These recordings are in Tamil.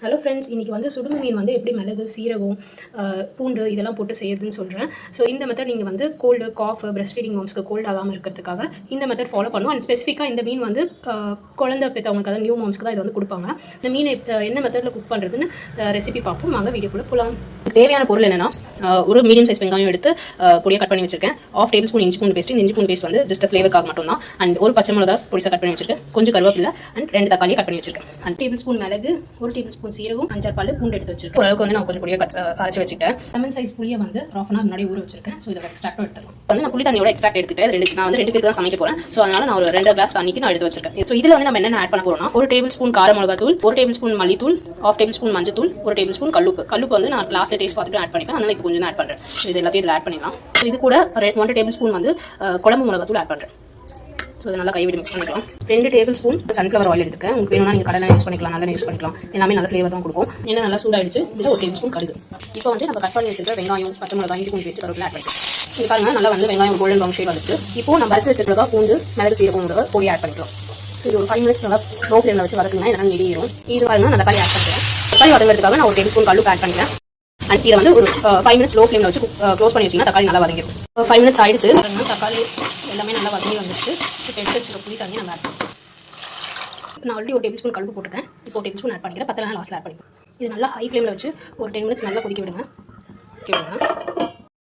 ஹலோ ஃப்ரெண்ட்ஸ், இன்றைக்கி வந்து சுடுமி மீன் வந்து எப்படி மிளகு, சீரகம், பூண்டு இதெல்லாம் போட்டு செய்யறதுன்னு சொல்கிறேன். ஸோ இந்த மெத்தட் நீங்கள் வந்து கோல்டு, காஃப், பிரஸ்ட் ஃபீடிங் மாம்ஸ்க்கு கோல்டு ஆகாமல் இருக்கிறதுக்காக இந்த மெத்தட் ஃபாலோ பண்ணுவோம். அண்ட் ஸ்பெசிஃபிக்காக இந்த மீன் வந்து குழந்தை பெற்றவங்களுக்கு, அதாவது நியூ மாம்ஸ்க்கு தான் இது வந்து கொடுப்பாங்க. இந்த மீனை என்ன மெத்தடில் குக் பண்ணுறதுன்னு ரெசிபி பார்ப்போம். வாங்க வீடியோக்குள்ளே போகலாம். தேவையான பொருள் என்னென்னா, ஒரு மீடியம் சைஸ் வெங்காயம் எடுத்து பொடியாக கட் பண்ணி வச்சிருக்கேன். 1/2 டேபிள் ஸ்பூன் இஞ்சி பூண்டு பேஸ்ட். இஞ்சி பூண்டு பேஸ்ட் வந்து ஜஸ்ட் ஃப்ளேவருக்காக மட்டும் தான். அண்ட் ஒரு பச்சை மிளகா பொடிசாக கட் பண்ணி வச்சிருக்கேன். கொஞ்சம் கருவேப்பிலை அண்ட் 2 தக்காளியை கட் பண்ணி வச்சிருக்கேன். அண்ட் டேபிள் ஸ்பூன் மிளகு, 1 டேபிள் ஸ்பூன் சீரகம், 5 பல்லு பூண்டு எடுத்து வச்சிருக்கேன். ஓரளவுக்கு வந்து நான் கொஞ்சம் புளியை அரைச்சி வச்சுட்டேன். லெமன் சைஸ் புளியை வந்து ½ hour முன்னாடி ஊற வச்சிருக்கேன். ஸோ இதோட எக்ஸ்ட்ராக்டும் எடுத்துக்கலாம். வந்து நான் புளி தண்ணியோட எக்ஸ்ட்ராக்ட் எடுத்துக்கிட்டேன். நான் வந்து 2 பேருக்கு தான் சமைக்க போகிறேன். ஸோ அதனால நான் ஒரு 2 கிளாஸ் தண்ணிக்கு நான் எடுத்து வச்சிருக்கேன். ஸோ இதில் வந்து நம்ம என்னென்ன ஆட் பண்ண போகிறோம்னா, 1 டேபிள் ஸ்பூன் கார மிளகாத்தூள், 1 டேபிள் ஸ்பூன் மல்லித்தூள், 1/2 டேபிள் ஸ்பூன் மஞ்சத்தூள், 1 டேபிள் ஸ்பூன் கல்லுப்பு வந்து நான் லாஸ்ட்டில் டேஸ்ட் பார்த்துட்டு ஆட் பண்ணிப்பேன். அதனால இப்போ கொஞ்சம் ஆட் பண்ணுறேன். ஸோ இது எல்லாத்தையும் இதில் ஆட் பண்ணிடலாம். ஸோ இது கூட 1 டேபிள் ஸ்பூன் வந்து குழம்பு மிளகாத்தூள் ஆட் பண்ணுறேன். ஸோ இதை நல்லா கைவிட்டு மிக்ஸ் பண்ணிக்கலாம். 2 டேபிள் ஸ்பூன் சன்ஃப்ளவர் ஆயில் எடுத்துக்கேன். உங்களுக்கு வேணும்னா நீங்கள் கடலை யூஸ் பண்ணிக்கலாம், நல்லா யூஸ் பண்ணிக்கலாம். எல்லாமே நல்ல ஃப்ளேவர் தான் கொடுக்கும். என்ன நல்லா சூடாகிடுச்சு. இதில் 1 டேபிள் ஸ்பூன் கடுகு. இப்போ வந்து நம்ம கட் பண்ணி வச்சிருக்க வெங்காயம், பச்சை மிளகாய், இஞ்சி பூண்டு பேஸ்ட், கருவேப்பிலை ஆட் பண்ணிக்கலாம். இது பாருங்க, நல்லா வந்து வெங்காயம் கோல்டன் ப்ரௌன் ஷேட் வந்துச்சு. இப்போ நம்ம அரைச்சி வச்சிருக்கா பூண்டு, மிளகு, சீரகம் பொடி ஆட் பண்ணிக்கலாம். ஸோ இது ஒரு 5 மினிட்ஸ் நல்லா லோ ஃப்ளேமில் வச்சு வதக்குங்க. என்னென்ன நெடியும் இது பாருங்க, நான் தக்காளி ஆட் பண்ணிக்கிறேன். தக்காளி வதங்கிறதுக்காக நான் 1 டேபிள் ஸ்பூன் கல்லுப்பு ஆட் பண்ணிக்கிறேன். அண்ட் இதை வந்து ஒரு 5 மினிட்ஸ் லோ ஃப்ளேமில் வச்சு க்ளோஸ் பண்ணி வச்சிங்கன்னா தக்காளி நல்லா வதங்கிடும். 5 மினிட்ஸ் ஆயிடுச்சு. தக்காளி எல்லாமே நல்லா வதங்கி வந்துச்சு. இப்போ எடுத்து வச்சுருக்க புளி தண்ணி நம்ம ஆட் பண்ணிக்கலாம். நான் ஆல்ரெடி 1 டேபிள் ஸ்பூன் கல்லுப்பு போட்டுருக்கேன். இப்போ 1 டேபிள் ஸ்பூன் ஆட் பண்ணிக்கிறேன். 10 லாஸ்ட்டில் ஆட் பண்ணிக்கலாம். இது நல்லா ஹை ஃப்ளேமில் வச்சு ஒரு 10 மினிட்ஸ் நல்லா கொதிக்க விடுங்க.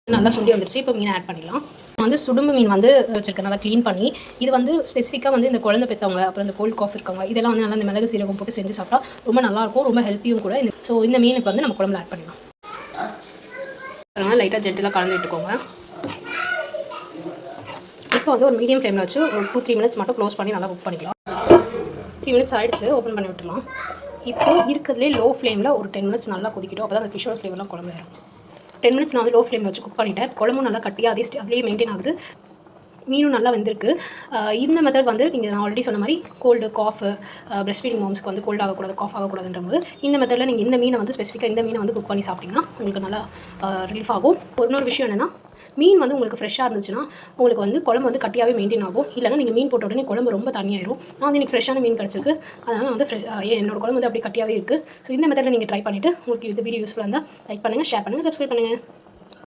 நல்லா சுண்டி வந்துருச்சு. இப்போ மீன் ஆட் பண்ணிடலாம். வந்து சுடும்பு மீன் வந்து வச்சிருக்கேன், நல்லா க்ளீன் பண்ணி. இது வந்து ஸ்பெசிஃபிக்காக வந்து இந்த குழந்தை பெற்றவங்க, அப்புறம் இந்த கோல்ட் காஃப் இருக்கவங்க, இதெல்லாம் வந்து நல்லா இந்த மிளகு சீரகம் போட்டு செஞ்சு சாப்பிட்டா ரொம்ப நல்லாயிருக்கும், ரொம்ப ஹெல்த்தியும் கூட. ஸோ இந்த மீனுக்கு வந்து நம்ம குழம்புல ஆட் பண்ணிடலாம். அதனால் லைட்டாக ஜென்டலாக கலந்து விட்டுக்கோங்க. இப்போ வந்து ஒரு மீடியம் ஃப்ளேமில் வச்சு ஒரு 2-3 மினிட்ஸ் மட்டும் க்ளோஸ் பண்ணி நல்லா குக் பண்ணிக்கலாம். 3 மினிட்ஸ் ஆகிடுச்சு. ஓப்பன் பண்ணி விட்டுலாம். இப்போ இருக்கிறதுலே லோ ஃப்ளேமில் ஒரு 10 மினிட்ஸ் நல்லா கொதிக்கிட்டோம். அப்போ தான் அந்த ஃபிஷ்ஷோட ஃப்ளேவர்லாம் குழம்பு வரும். 10 மினிட்ஸ் நான் வந்து லோ ஃப்ளேமில் வச்சு குக் பண்ணிட்டேன். குழம்பும் நல்லா கட்டியாக அதிலே மெயின்டைன் ஆகுது. மீனும் நல்லா வந்திருக்கு. இந்த மெத்தட் வந்து நீங்கள் நான் ஆல்ரெடி சொன்ன மாதிரி கோல்டு, காஃப், பிரஸ்ட் ஃபீடிங் மாம்ஸ்க்கு வந்து கோல்டு ஆகக்கூடாது, காஃப் ஆகக்கூடாதுன்ற போது இந்த மெத்தடில் நீங்கள் இந்த மீனை வந்து ஸ்பெசிஃபிக்காக இந்த மீனை வந்து குக் பண்ணி சாப்பிட்டிங்கன்னா உங்களுக்கு நல்லா ரிலீஃப் ஆகும். இன்னொரு விஷயம் என்னென்னா, மீன் வந்து உங்களுக்கு ஃப்ரெஷ்ஷாக இருந்துச்சுன்னா உங்களுக்கு வந்து குழம்பு வந்து கட்டியாகவே மெயின்டைன் ஆகும். இல்லைனா நீங்கள் மீன் போட்ட உடனே குழம்பு ரொம்ப தனியாயிடும். நான் வந்து எனக்கு ஃப்ரெஷ்ஷான மீன் கிடச்சிருக்கு. அதனால் வந்து என்னோட குழம்பு வந்து அப்படி கட்டியாகவே இருக்குது. ஸோ இந்த மெத்தடில் நீங்கள் ட்ரை பண்ணிவிட்டு உங்களுக்கு இந்த வீடியோ யூஸ்ஃபுல்லாக இருந்தால் லைக் பண்ணுங்கள், ஷேர் பண்ணுங்கள், சப்ஸ்கிரைப் பண்ணுங்கள்.